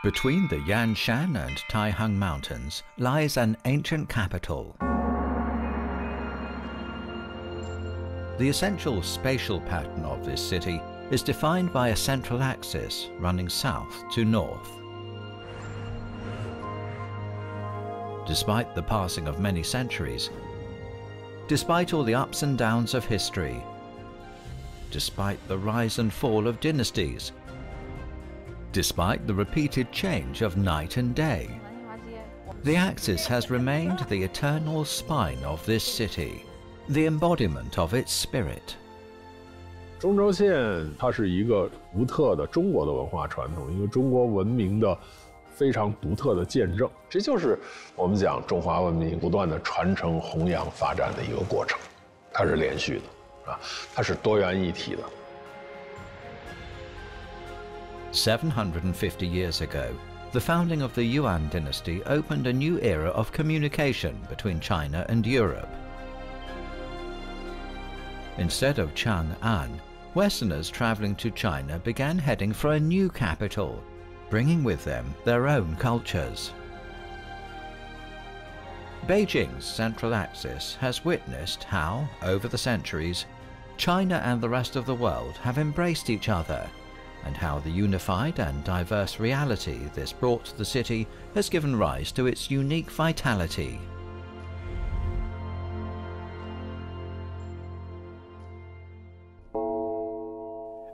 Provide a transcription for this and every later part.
Between the Yanshan and Taihang Mountains lies an ancient capital. The essential spatial pattern of this city is defined by a central axis running south to north. Despite the passing of many centuries, despite all the ups and downs of history, despite the rise and fall of dynasties, despite the repeated change of night and day, the axis has remained the eternal spine of this city, the embodiment of its spirit. 中轴线它是一个独特的中国的文化传统，一个中国文明的非常独特的见证。这就是我们讲中华文明不断的传承、弘扬、发展的一个过程，它是连续的，它是多元一体的。 750 years ago, the founding of the Yuan dynasty opened a new era of communication between China and Europe. Instead of Chang'an, Westerners traveling to China began heading for a new capital, bringing with them their own cultures. Beijing's central axis has witnessed how, over the centuries, China and the rest of the world have embraced each other, and how the unified and diverse reality this brought to the city has given rise to its unique vitality.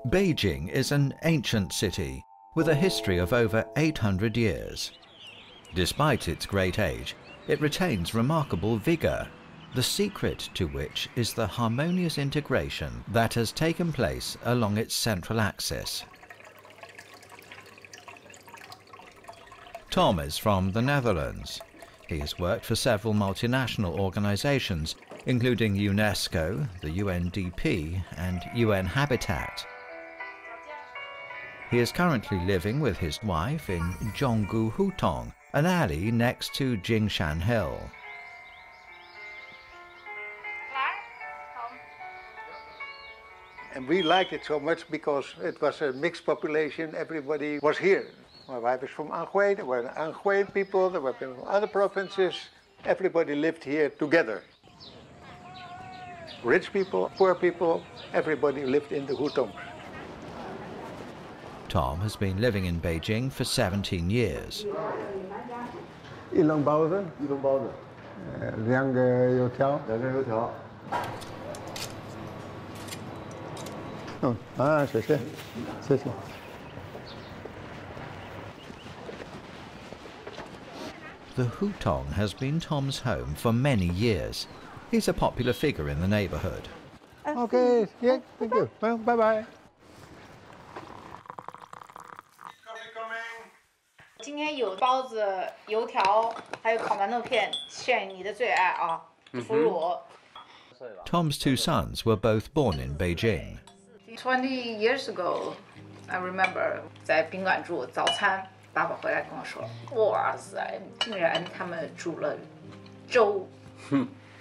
Beijing is an ancient city with a history of over 800 years. Despite its great age, it retains remarkable vigor, the secret to which is the harmonious integration that has taken place along its central axis. Tom is from the Netherlands. He has worked for several multinational organizations, including UNESCO, the UNDP, and UN Habitat. He is currently living with his wife in Zhonggu Hutong, an alley next to Jingshan Hill. And we liked it so much because it was a mixed population, everybody was here. My wife is from Anhui, there were Anhui people, there were people from other provinces. Everybody lived here together. Rich people, poor people, everybody lived in the hutongs. Tom has been living in Beijing for 17 years. 一笼包子，一笼包子，两个油条，两个油条。谢谢，谢谢。 The Hutong has been Tom's home for many years. He's a popular figure in the neighborhood. Okay, yeah, thank you. Well, bye-bye. 今天有包子、油条，还有烤馒头片，炫你的最爱啊！腐乳。 Tom's two sons were both born in Beijing. 20 years ago, I remember 在宾馆住早餐。 爸爸回来跟我说：“哇塞，竟然他们煮了粥，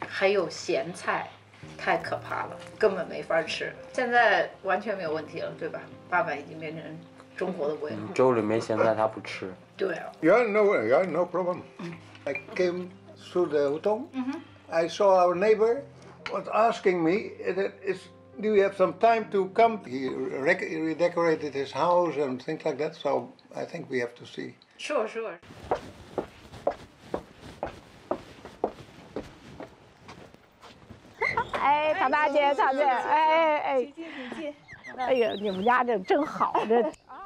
还有咸菜，太可怕了，根本没法吃。现在完全没有问题了，对吧？爸爸已经变成中国的胃了。粥里没咸菜他不吃。对啊。Yeah, no problem. I came through the hutong. I saw our neighbor was asking me, "Do you have some time to come?" He redecorated his house and things like that. So I think we have to see. Sure. 哎，唐大姐，哎，哎呀，你们家这真好，这。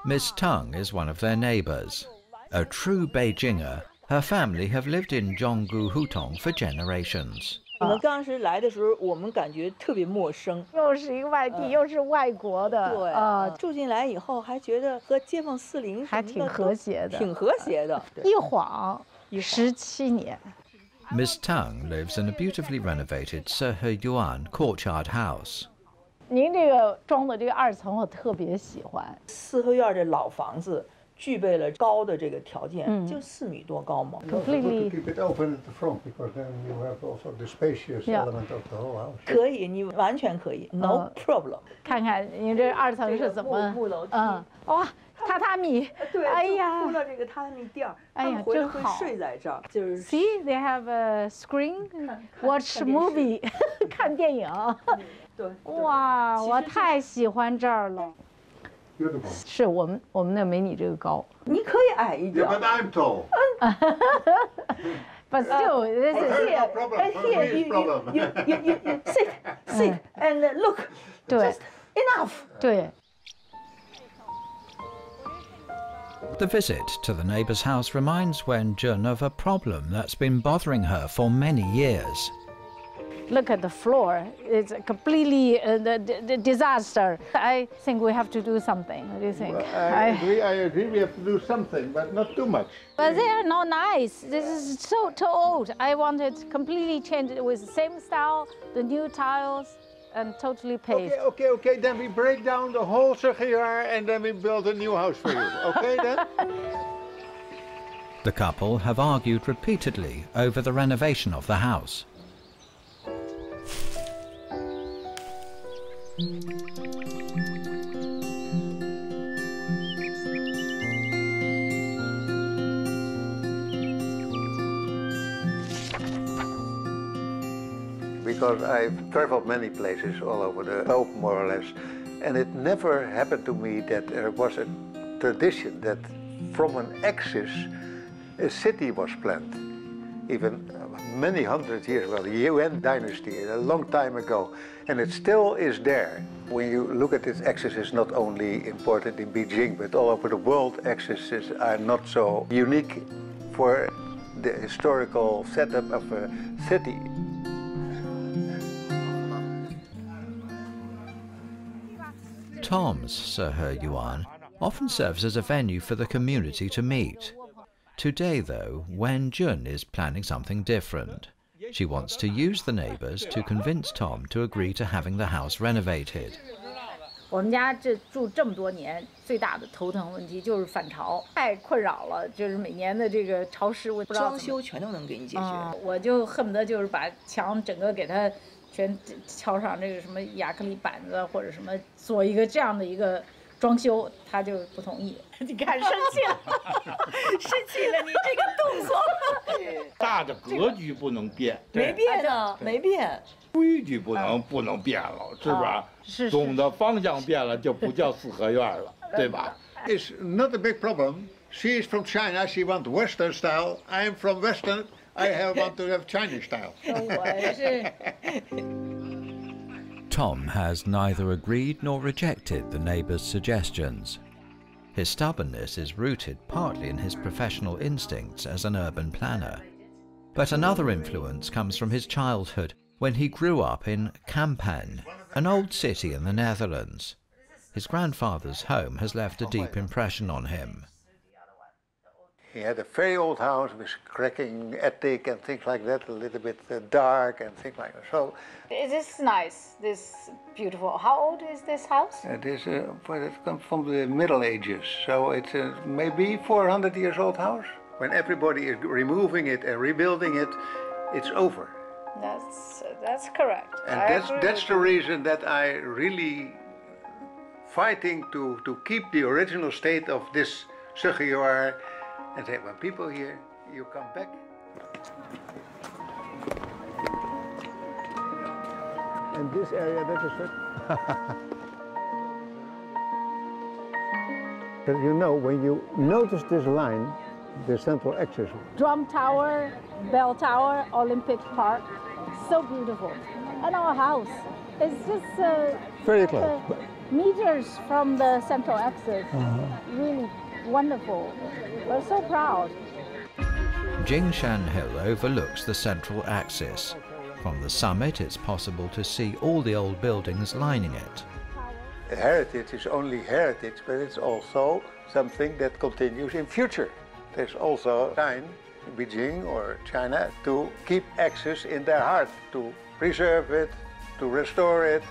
Miss Tung is one of their neighbors. A true Beijinger, her family have lived in Zhonggu Hutong for generations. 我们当时来的时候，我们感觉特别陌生，又是一个外地，又是外国的，对啊，住进来以后还觉得和街坊四邻还挺和谐的，挺和谐的。一晃17年。Miss Tung lives in a beautifully renovated Sehe Yuan courtyard house. 您这个装的这个2层我特别喜欢，四合院这老房子。 具备了高的这个条件，就4米多高嘛。Completely. Keep it open at the front because then you have also the spacious element of the whole house. 可以，你完全可以，no problem。看看你这2层是怎么？木楼梯。哇，榻榻米。对，哎呀，就铺了这个榻榻米垫儿，哎呀他们回来真好会睡在这儿，就是 See, they have a screen, watch 看电视 movie， 看电影。对，哇，其实我太喜欢这儿了。是我们那没你这个高。你可以矮一点 Yeah, but I'm tall. But still, this is No problem. here No problem. you sit and look 对 just enough。对。 The visit to the neighbour's house reminds Wen Jun of a problem that's been bothering her for many years. Look at the floor. It's a completely the disaster. I think we have to do something. What do you think? I agree. We have to do something, but not too much. But they are not nice. This is so too old. I want it completely changed with the same style, the new tiles, and totally paved. Okay. Then we break down the whole CGTN and then we build a new house for you. Okay, then? The couple have argued repeatedly over the renovation of the house. Because I've traveled many places all over the globe, more or less, and it never happened to me that there was a tradition that from an axis a city was planned. Even many hundred years ago, the Yuan dynasty, a long time ago, and it still is there. When you look at this axis, it's not only important in Beijing, but all over the world, axes are not so unique for the historical setup of a city. Tom's Sehe Yuan often serves as a venue for the community to meet. Today, though, Wen Jun is planning something different. She wants to use the neighbours to convince Tom to agree to having the house renovated. 我们家这住这么多年，最大的头疼问题就是反潮，太困扰了。就是每年的这个潮湿，我不知道装修全都能给你解决。我就恨不得就是把墙整个给它全敲上这个什么亚克力板子，或者什么做一个这样的一个装修，他就不同意。你看，生气了，生气了，你这个动作。大的格局不能变，没变啊，没变。规矩不能变了，是吧？是。总的方向变了，就不叫四合院了，对吧？ It's not a big problem. She is from China. She wants Western style. I'm from Western. I want to have Chinese style. 我是。 Tom has neither agreed nor rejected the neighbours' suggestions. His stubbornness is rooted partly in his professional instincts as an urban planner. But another influence comes from his childhood, when he grew up in Kampen, an old city in the Netherlands. His grandfather's home has left a deep impression on him. He had a very old house with cracking attic and things like that, a little bit dark and things like that. So This is nice. This beautiful. How old is this house? it comes from the Middle Ages. So it's maybe 400 years old house. When everybody is removing it and rebuilding it, it's over. That's correct. And that's the reason that I really fighting to keep the original state of this CGTN and say, when people here, you come back. And this area, that is it. But you know, when you notice this line, the central axis. Drum Tower, Bell Tower, Olympic Park, so beautiful. And our house, it's just Very close. Meters from the central axis. Really wonderful. We're so proud. Jingshan Hill overlooks the central axis. From the summit, it's possible to see all the old buildings lining it. Heritage is only heritage, but it's also something that continues in future. There's also time in Beijing or China to keep access in their heart, to preserve it, to restore it,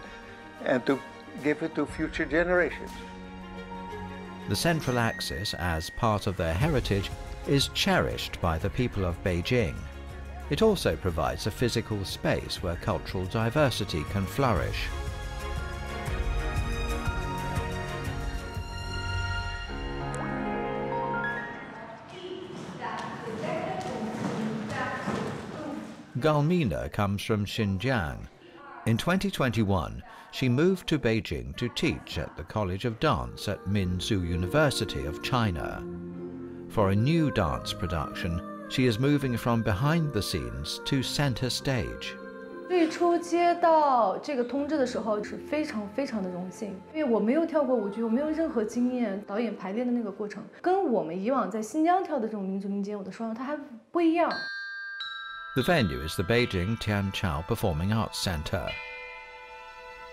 and to give it to future generations. The central axis, as part of their heritage, is cherished by the people of Beijing. It also provides a physical space where cultural diversity can flourish. Gulmina comes from Xinjiang. In 2021, she moved to Beijing to teach at the College of Dance at Minzu University of China. For a new dance production, she is moving from behind the scenes to center stage. 最初接到这个通知的时候是非常的荣幸，因为我没有跳过舞剧，我没有任何经验，导演排练的那个过程跟我们以往在新疆跳的这种民族民间舞的双它还不一样。The venue is the Beijing Tianqiao Performing Arts Center.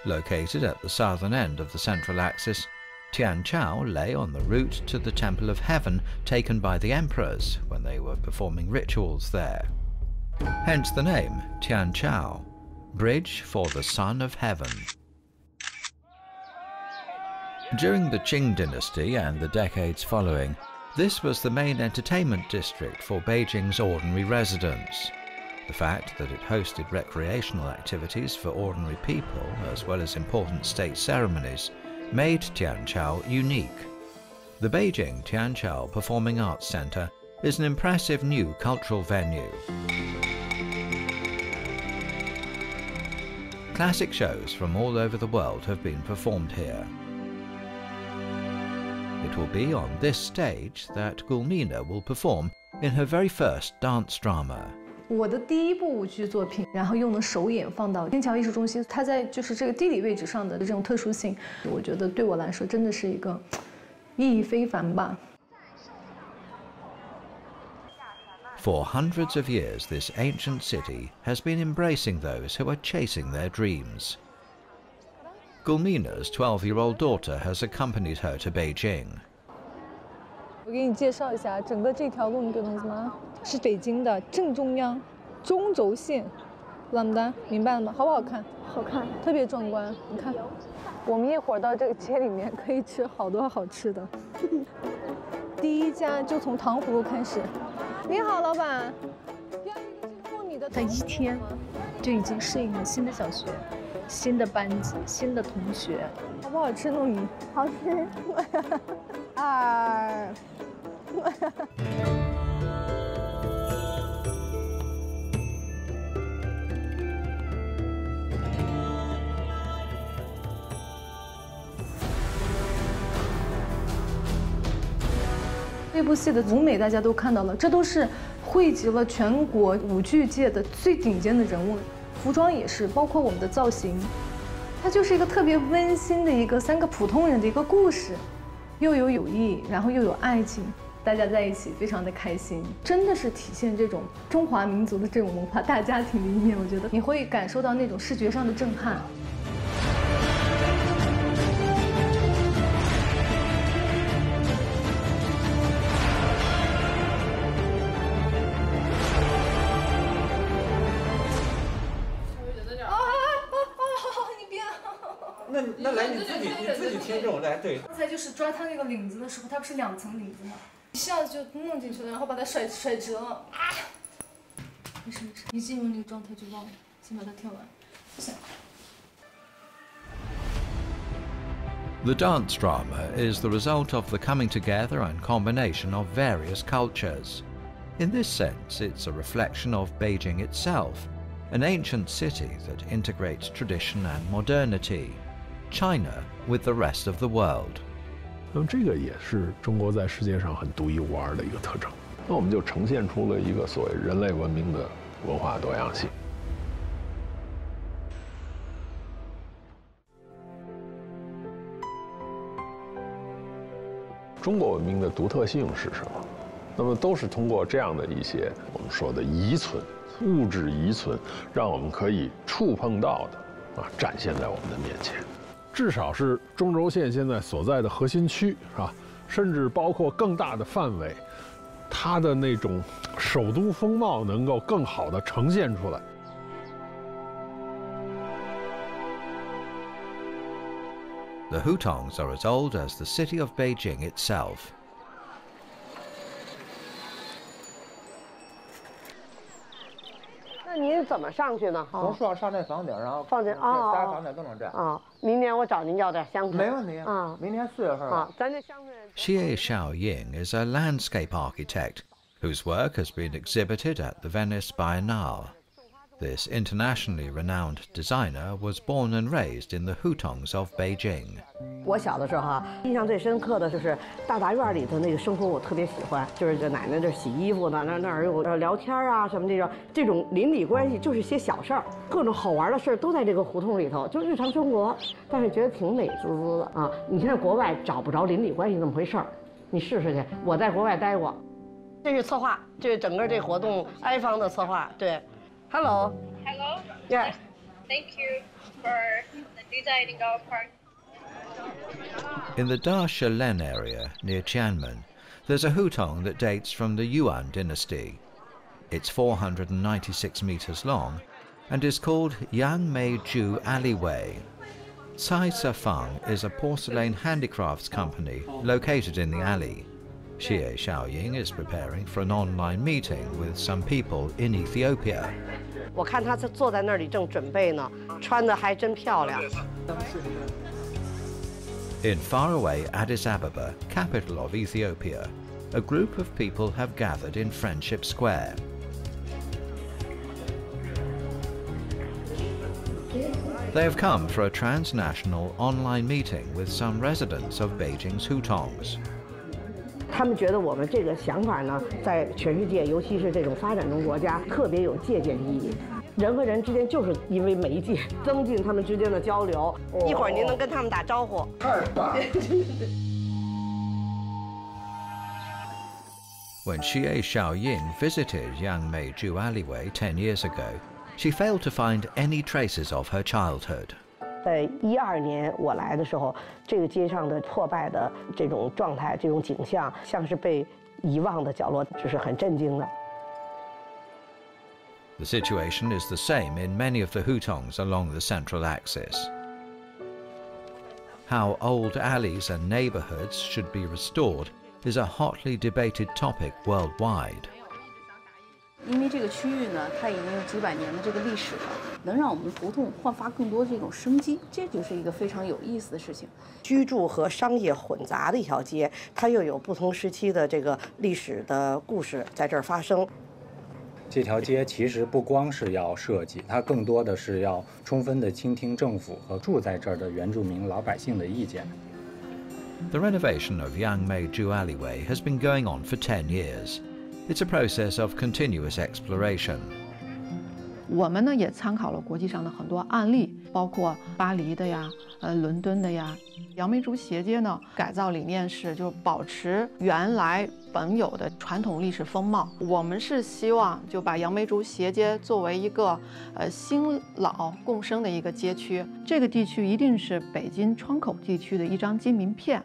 Located at the southern end of the Central Axis, Tianqiao lay on the route to the Temple of Heaven taken by the emperors when they were performing rituals there. Hence the name Tianqiao, Bridge for the Son of Heaven. During the Qing dynasty and the decades following, this was the main entertainment district for Beijing's ordinary residents. The fact that it hosted recreational activities for ordinary people as well as important state ceremonies made Tianqiao unique. The Beijing Tianqiao Performing Arts Center is an impressive new cultural venue. Classic shows from all over the world have been performed here. It will be on this stage that Gulmina will perform in her very first dance drama. 我的第一部舞剧作品，然后用了首演放到天桥艺术中心，它在就是这个地理位置上的这种特殊性，我觉得对我来说真的是一个意义非凡吧。For hundreds of years, this ancient city has been embracing those who are chasing their dreams. Gulmina's 12-year-old daughter has accompanied her to Beijing. 我给你介绍一下，整个这条路你懂意思吗？是北京的正中央，中轴线，怎么的？明白了吗？好不好看？好看，特别壮观。你看，我们一会儿到这个街里面可以吃好多好吃的。第一家就从糖葫芦开始。你好，老板。在一天就已经适应了新的小学、新的班级、新的同学。好不好吃糯米？好吃。二。这部戏的舞美大家都看到了，这都是汇集了全国舞剧界的最顶尖的人物，服装也是，包括我们的造型，它就是一个特别温馨的一个三个普通人的一个故事，又有友谊，然后又有爱情，大家在一起非常的开心，真的是体现这种中华民族的这种文化大家庭的一面，我觉得你会感受到那种视觉上的震撼。那来你自己听这种来对。刚才就是抓他那个领子的时候，他不是2层领子吗？一下子就弄进去了，然后把它甩折了。啊！没事，一进入那个状态就忘了，先把它跳完。行。The dance drama is the result of the coming together and combination of various cultures. In this sense, it's a reflection of Beijing itself, an ancient city that integrates tradition and modernity, China with the rest of the world. 那么这个也是中国在世界上很独一无二的一个特征。那我们就呈现出了一个所谓人类文明的文化多样性。中国文明的独特性是什么？那么都是通过这样的一些我们说的遗存、物质遗存，让我们可以触碰到的展现在我们的面前。至少是中轴线现在所在的核心区，是吧？甚至包括更大的范围，它的那种首都风貌能够更好地呈现出来。The hutongs are as old as the city of Beijing itself. 那您怎么上去呢？从树上上那房顶，然后放这啊，仨房顶都能站啊。明年我找您要点香椿。没问题啊，明年4月份啊，咱这香椿。Xie Xiaoying is a landscape architect whose work has been exhibited at the Venice Biennale. This internationally renowned designer was born and raised in the hutongs of Beijing. 我小的时候哈，印象最深刻的就是大院里头那个生活，我特别喜欢。就是这奶奶这洗衣服呢，那儿有聊天啊什么这种邻里关系，就是些小事儿，各种好玩的事儿都在这个胡同里头，就日常生活。但是觉得挺美滋滋的啊！你现在国外找不着邻里关系那么回事儿，你试试去。我在国外待过。这是策划，这是整个这活动哀方的策划。对 ，Hello。Hello. Yeah. Thank you for designing our park. In the Da Shalen area near Tiananmen, there's a hutong that dates from the Yuan dynasty. It's 496 meters long and is called Yang Mei Ju Alleyway. Cai Sefang is a porcelain handicrafts company located in the alley. Xie Xiaoying is preparing for an online meeting with some people in Ethiopia. 我看他坐在那里正准备呢，穿的还真漂亮。In faraway Addis Ababa, capital of Ethiopia, a group of people have gathered in Friendship Square. They have come for a transnational online meeting with some residents of Beijing's hutongs. 他们觉得我们这个想法呢，在全世界，尤其是这种发展中国家，特别有借鉴意义。人和人之间就是因为媒介增进他们之间的交流。一会儿您能跟他们打招呼。太棒。When Xie Xiaoying visited Yang Mei Ju Alleyway 10 years ago, she failed to find any traces of her childhood. 在12年我来的时候，这个街上的破败的这种状态、这种景象，像是被遗忘的角落，这是很震惊的。The situation is the same in many of the hutongs along the central axis. How old alleys and neighborhoods should be restored is a hotly debated topic worldwide. 因为这个区域呢，它已经有几百年的这个历史了，能让我们胡同焕发更多这种生机，这就是一个非常有意思的事情。居住和商业混杂的一条街，它又有不同时期的这个历史的故事在这儿发生。这条街其实不光是要设计，它更多的是要充分的倾听政府和住在这儿的原住民老百姓的意见。The renovation of Yang Mei Ju Alleyway has been going on for 10 years. It's a process of continuous exploration. 我们呢也参考了国际上的很多案例，包括巴黎的呀、伦敦的呀。杨梅竹斜街呢，改造理念是就保持原来本有的传统历史风貌。我们是希望就把杨梅竹斜街作为一个新老共生的一个街区。这个地区一定是北京窗口地区的一张金名片，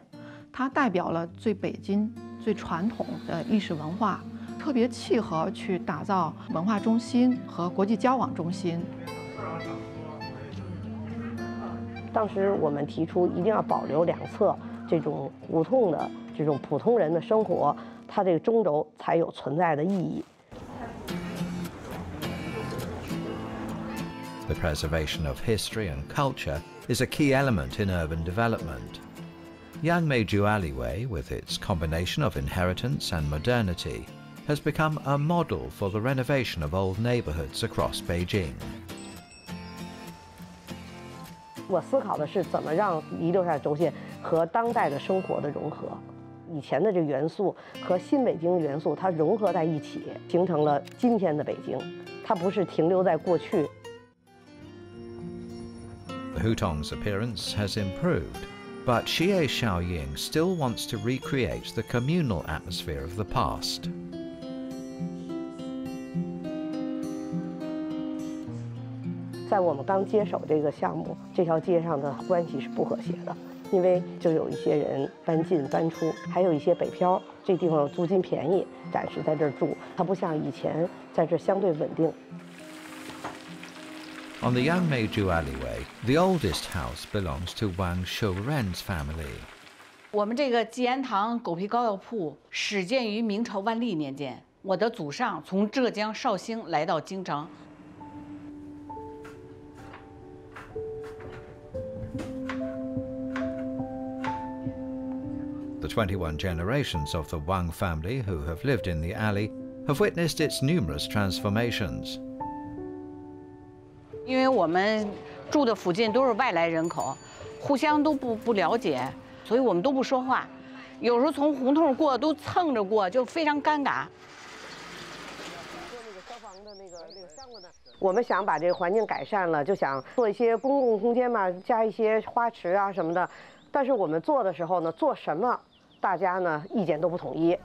它代表了最北京、最传统的历史文化。特别契合去打造文化中心和国际交往中心。当时我们提出一定要保留两侧这种胡同的这种普通人的生活，它这个中轴才有存在的意义。The preservation of history and culture is a key element in urban development. Yang Mei Ju Alleyway, with its combination of inheritance and modernity, has become a model for the renovation of old neighborhoods across Beijing. 我思考的是怎么让遗留下的轴线和当代的生活的融合，以前的这个元素和新北京的元素，它融合在一起，形成了今天的北京。它不是停留在过去。The hutong's appearance has improved, but Xie Xiaoying still wants to recreate the communal atmosphere of the past. 在我们刚接手这个项目，这条街上的关系是不和谐的，因为就有一些人搬进搬出，还有一些北漂，这地方租金便宜，暂时在这儿住，它不像以前在这儿相对稳定。On the Yang Mei Ju Alleyway, the oldest house belongs to Wang Shouren's family. 我们这个吉安堂狗皮膏药铺始建于明朝万历年间，我的祖上从浙江绍兴来到京城。The 21 generations of the Wang family who have lived in the alley have witnessed its numerous transformations. 因为我们住的附近都是外来人口，互相都不了解，所以我们都不说话。有时候从胡同过都蹭着过，就非常尴尬。我们想把这个环境改善了，就想做一些公共空间嘛，加一些花池啊什么的。但是我们做的时候呢，做什么大家呢意见都不统一。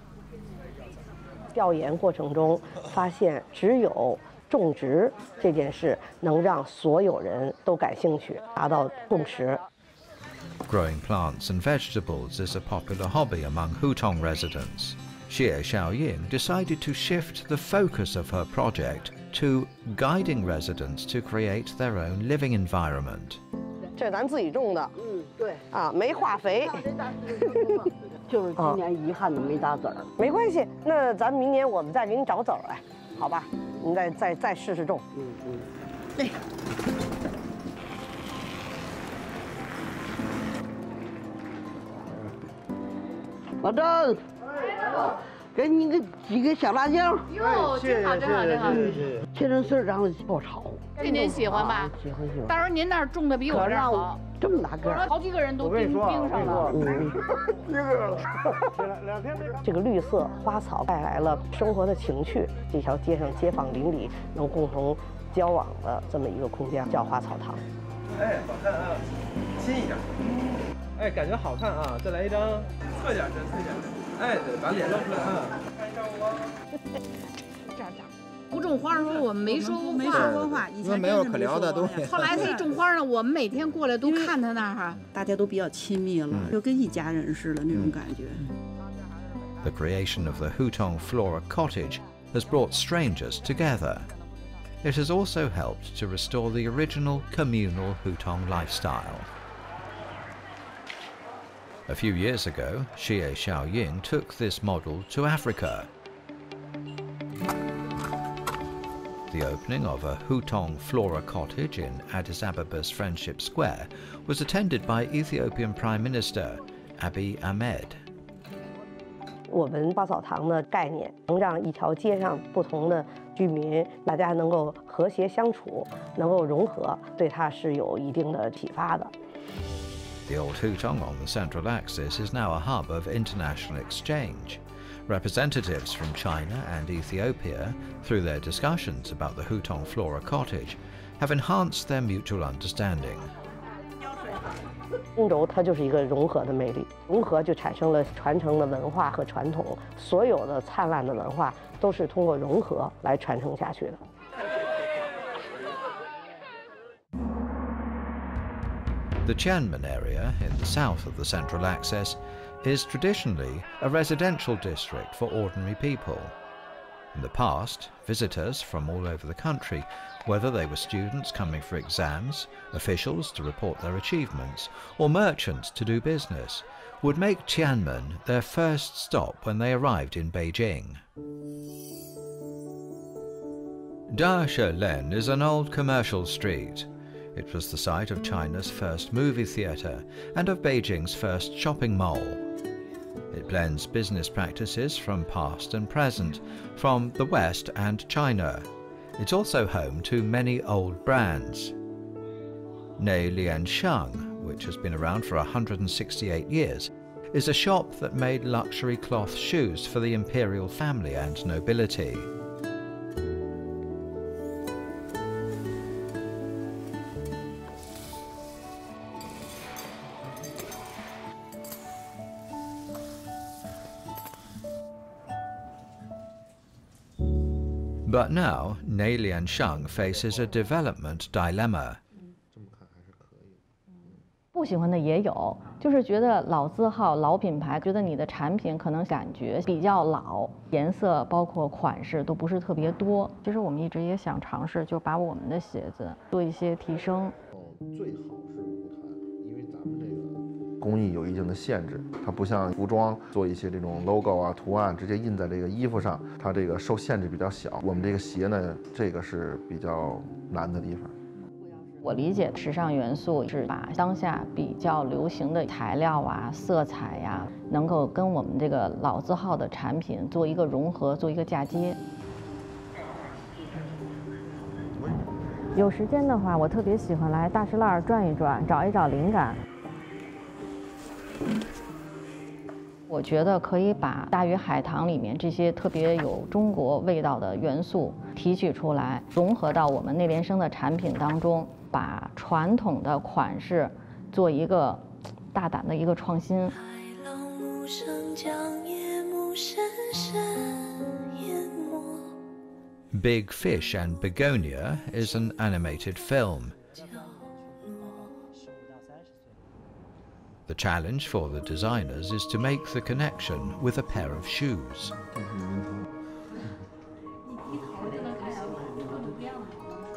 调研过程中发现，只有种植这件事能让所有人都感兴趣，达到共识。Growing plants and vegetables is a popular hobby among Hutong residents. Xie Xiaoying decided to shift the focus of her project to guiding residents to create their own living environment. 这是咱自己种的，对啊，没化肥。就是今年遗憾的没打籽儿，没关系，那咱明年我们再给你找籽儿来，好吧？你再试试种。对。老郑，给你几个小辣椒。哟，真好，真好，真好。这种事儿让爆炒。您喜欢吧？喜欢。到时候您那儿种的比我这儿好。这么大个儿，好几个人都盯上了。这个绿色花草带来了生活的情趣，这条街上街坊邻里能共同交往的这么一个空间，叫花草堂。哎，好看啊，亲一点。哎，感觉好看啊，再来一张，侧点，侧点。哎，对，把脸露出来啊。看一下我。这样。不种花的时候，我们没说过话，以前没有可聊的东西。后来他一种花呢，我们每天过来都看他那儿，大家都比较亲密了，就跟一家人似的那种感觉。The creation of the Hutong Flora Cottage has brought strangers together. It has also helped to restore the original communal Hutong lifestyle. A few years ago, Xie Xiaoying took this model to Africa. The opening of a Hutong Flora Cottage in Addis Abeba's Friendship Square was attended by Ethiopian Prime Minister Abiy Ahmed. 我们花草堂的概念能让一条街上不同的居民大家能够和谐相处，能够融合，对它是有一定的启发的。The old Hutong on the Central Axis is now a hub of international exchange. Representatives from China and Ethiopia, through their discussions about the Hutong Flora Cottage, have enhanced their mutual understanding. 中轴它就是一个融合的魅力，融合就产生了传承的文化和传统，所有的灿烂的文化都是通过融合来传承下去的。The Tianmen area in the south of the Central Axis is traditionally a residential district for ordinary people. In the past, visitors from all over the country, whether they were students coming for exams, officials to report their achievements, or merchants to do business, would make Tianmen their first stop when they arrived in Beijing. Dashe-Len is an old commercial street. It was the site of China's first movie theatre and of Beijing's first shopping mall. It blends business practices from past and present, from the West and China. It's also home to many old brands. Nei Lianshang, which has been around for 168 years, is a shop that made luxury cloth shoes for the imperial family and nobility. But now, Nei Lianshang faces a development dilemma. 不喜欢的也有，就是觉得老字号、老品牌，觉得你的产品可能感觉比较老，颜色包括款式都不是特别多。其实我们一直也想尝试，就把我们的鞋子做一些提升。最好是无弹，因为咱们这个工艺有一定的限制，它不像服装做一些这种 logo 啊、图案直接印在这个衣服上，它这个受限制比较小。我们这个鞋呢，这个是比较难的地方。 我理解时尚元素是把当下比较流行的材料啊、色彩呀，能够跟我们这个老字号的产品做一个融合，做一个嫁接。有时间的话，我特别喜欢来大石栏转一转，找一找灵感。我觉得可以把大鱼海棠里面这些特别有中国味道的元素提取出来，融合到我们内联升的产品当中，把传统的款式做一个大胆的一个创新。 Big Fish and Begonia is an animated film. The challenge for the designers is to make the connection with a pair of shoes.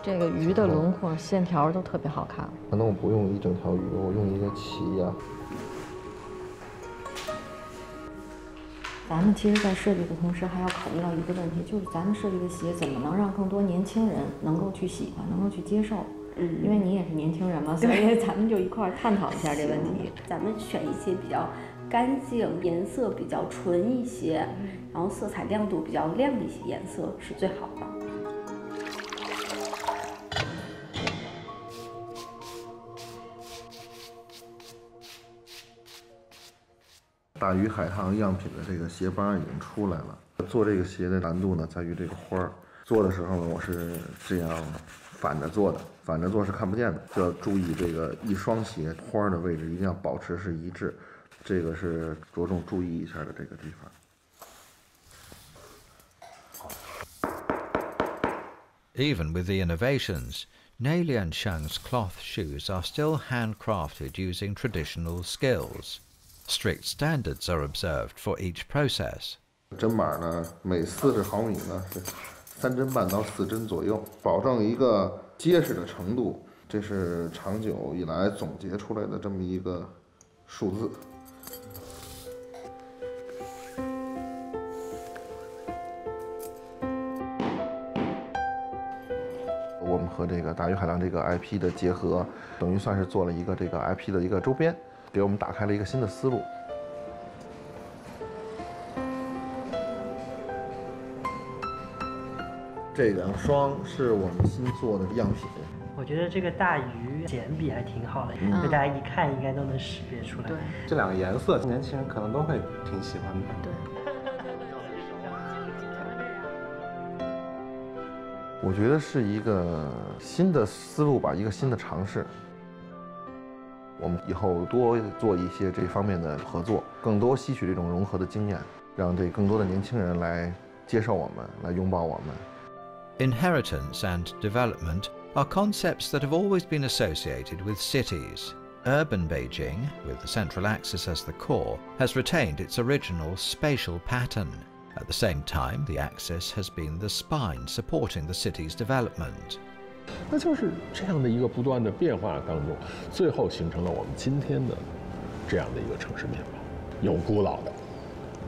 这个鱼的轮廓、线条都特别好看。可能我不用一整条鱼，我用一个鳍呀。 咱们其实，在设计的同时，还要考虑到一个问题，就是咱们设计的鞋怎么能让更多年轻人能够去喜欢，能够去接受。因为你也是年轻人嘛，所以咱们就一块儿探讨一下这问题。咱们选一些比较干净、颜色比较纯一些，然后色彩亮度比较亮的一些颜色是最好的。 大鱼海棠样品的这个鞋帮已经出来了。做这个鞋的难度呢，在于这个花儿。做的时候呢，我是这样反着做的，反着做是看不见的，就要注意这个一双鞋花儿的位置一定要保持是一致，这个是着重注意一下的这个地方。Even with the innovations, Nei Lianshang's cloth shoes are still handcrafted using traditional skills. Strict standards are observed for each process. 针码呢，每40毫米呢是3针半到4针左右，保证一个结实的程度。这是长久以来总结出来的这么一个数字。我们和这个大鱼海棠这个 IP 的结合，等于算是做了一个这个 IP 的一个周边。 给我们打开了一个新的思路。这2双是我们新做的样品。我觉得这个大鱼简笔还挺好的，就大家一看应该都能识别出来。对，这2个颜色，年轻人可能都会挺喜欢的。对。我觉得是一个新的思路吧，一个新的尝试。 我们以后多做一些这方面的合作，更多吸取这种融合的经验，让这更多的年轻人来接受我们，来拥抱我们。Inheritance and development are concepts that have always been associated with cities. Urban Beijing, with the central axis as the core, has retained its original spatial pattern. At the same time, the axis has been the spine supporting the city's development. 那就是这样的一个不断的变化当中，最后形成了我们今天的这样的一个城市面貌，有古老的，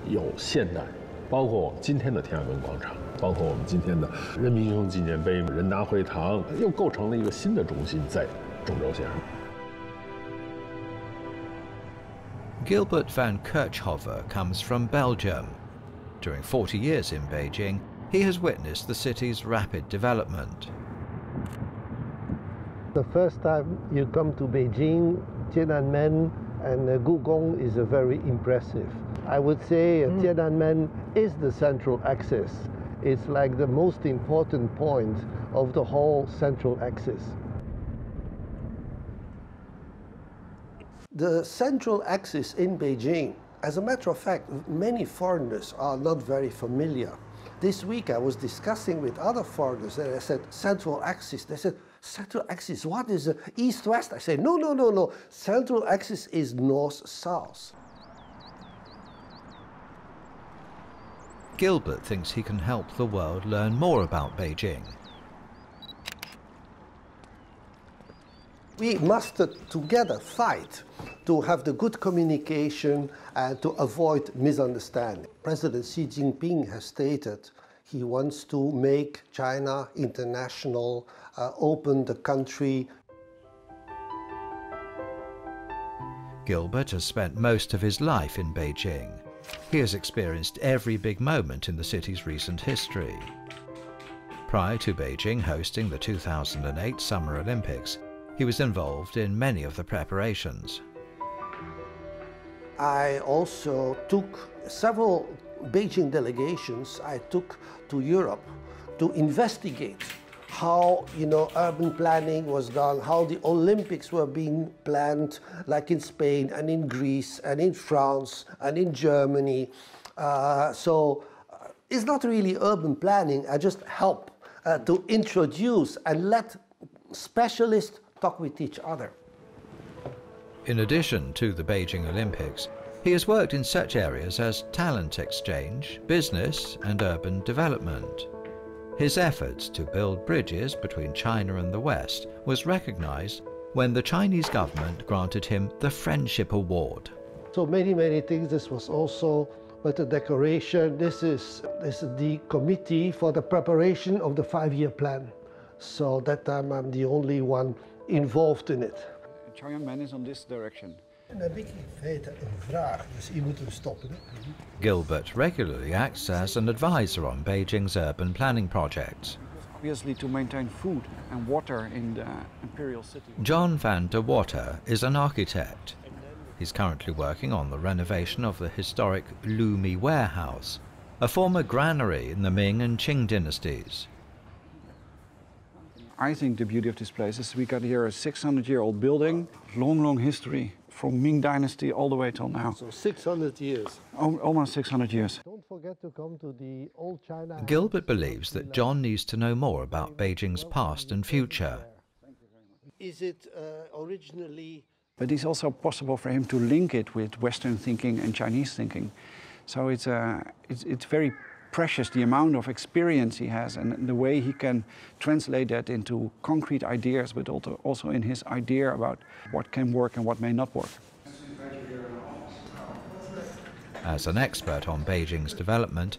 有现代，包括我们今天的天安门广场，包括我们今天的人民英雄纪念碑、人大会堂，又构成了一个新的中心在中轴线上。Gilbert van Kirchhofer comes from Belgium. During 40 years in Beijing, he has witnessed the city's rapid development. The first time you come to Beijing, Tiananmen and Gugong is very impressive. I would say Tiananmen is the central axis. It's like the most important point of the whole central axis. The central axis in Beijing, as a matter of fact, many foreigners are not very familiar. This week I was discussing with other foreigners and I said, central axis. They said, central axis, what is east-west? I say, no, no, no, no. Central axis is north-south. Gilbert thinks he can help the world learn more about Beijing. We must together fight to have the good communication and to avoid misunderstanding. President Xi Jinping has stated he wants to make China international, open the country. Gilbert has spent most of his life in Beijing. He has experienced every big moment in the city's recent history. Prior to Beijing hosting the 2008 Summer Olympics, he was involved in many of the preparations. I also took several Beijing delegations I took to Europe to investigate how, urban planning was done, how the Olympics were being planned, like in Spain and in Greece and in France and in Germany. So it's not really urban planning. I just help to introduce and let specialists talk with each other. In addition to the Beijing Olympics, he has worked in such areas as talent exchange, business, and urban development. His efforts to build bridges between China and the West was recognized when the Chinese government granted him the Friendship Award. So many things. This was also with the decoration. This is the committee for the preparation of the 5-year plan. So that time I'm the only one involved in it. Chang'an is on this direction. Gilbert regularly acts as an advisor on Beijing's urban planning projects. Obviously to maintain food and water in the imperial city. John van der Water is an architect. He's currently working on the renovation of the historic Lumi warehouse, a former granary in the Ming and Qing dynasties. I think the beauty of this place is we got here a 600-year-old building, long history, from Ming Dynasty all the way till now. So 600 years. Almost 600 years. Don't forget to come to the old China. Gilbert believes that John needs to know more about Beijing's past and future. Is it originally... But it's also possible for him to link it with Western thinking and Chinese thinking. So it's very precious, the amount of experience he has and the way he can translate that into concrete ideas, but also in his idea about what can work and what may not work. As an expert on Beijing's development,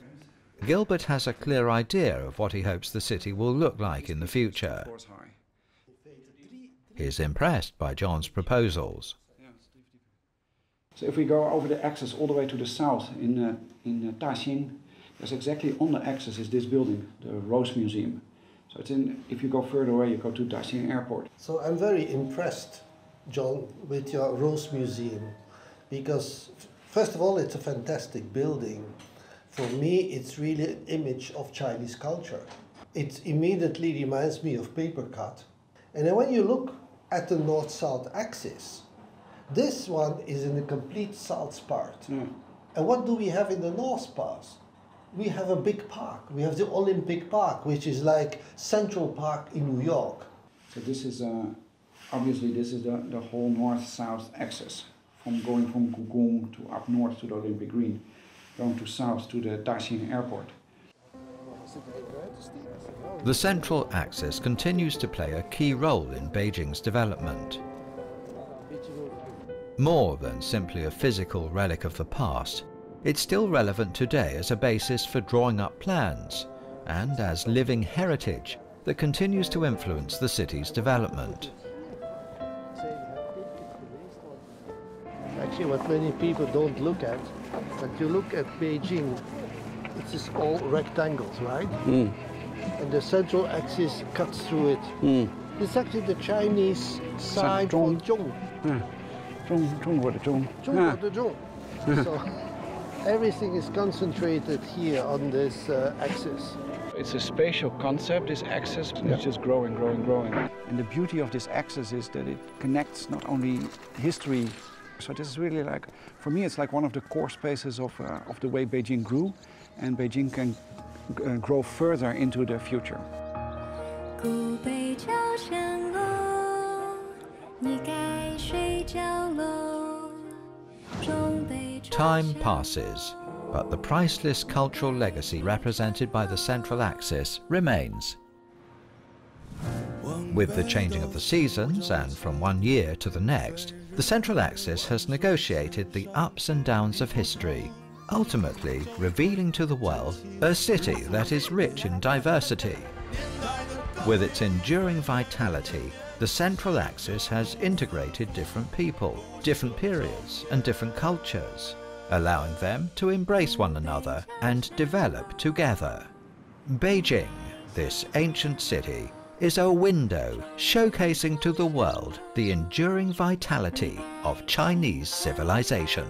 Gilbert has a clear idea of what he hopes the city will look like in the future. He is impressed by John's proposals. So if we go over the axis all the way to the south in Daxing, there's exactly on the axis is this building, the Rose Museum. So it's if you go further away, you go to Daxing Airport. So I'm very impressed, John, with your Rose Museum, because first of all, it's a fantastic building. For me, it's really an image of Chinese culture. It immediately reminds me of paper cut. And then when you look at the north-south axis, this one is in the complete south part. And what do we have in the north part? We have a big park. We have the Olympic Park, which is like Central Park in New York. So this is, obviously this is the whole north-south axis, going from Gugong to up north to the Olympic Green, going to south to the Daxing Airport. The central axis continues to play a key role in Beijing's development. More than simply a physical relic of the past, it's still relevant today as a basis for drawing up plans and as living heritage that continues to influence the city's development. Actually, what many people don't look at, but you look at Beijing, it is all rectangles, right? And the central axis cuts through it. It's actually the Chinese side for Zhong. So everything is concentrated here on this axis. It's a spatial concept, this axis, and it's just growing. And the beauty of this axis is that it connects not only history, so this is really like, for me, it's like one of the core spaces of the way Beijing grew, and Beijing can grow further into the future. Time passes, but the priceless cultural legacy represented by the central axis remains. With the changing of the seasons, and from one year to the next, the central axis has negotiated the ups and downs of history, ultimately revealing to the world a city that is rich in diversity. With its enduring vitality, the central axis has integrated different people, different periods, and different cultures, allowing them to embrace one another and develop together. Beijing, This ancient city is a window showcasing to the world the enduring vitality of Chinese civilization.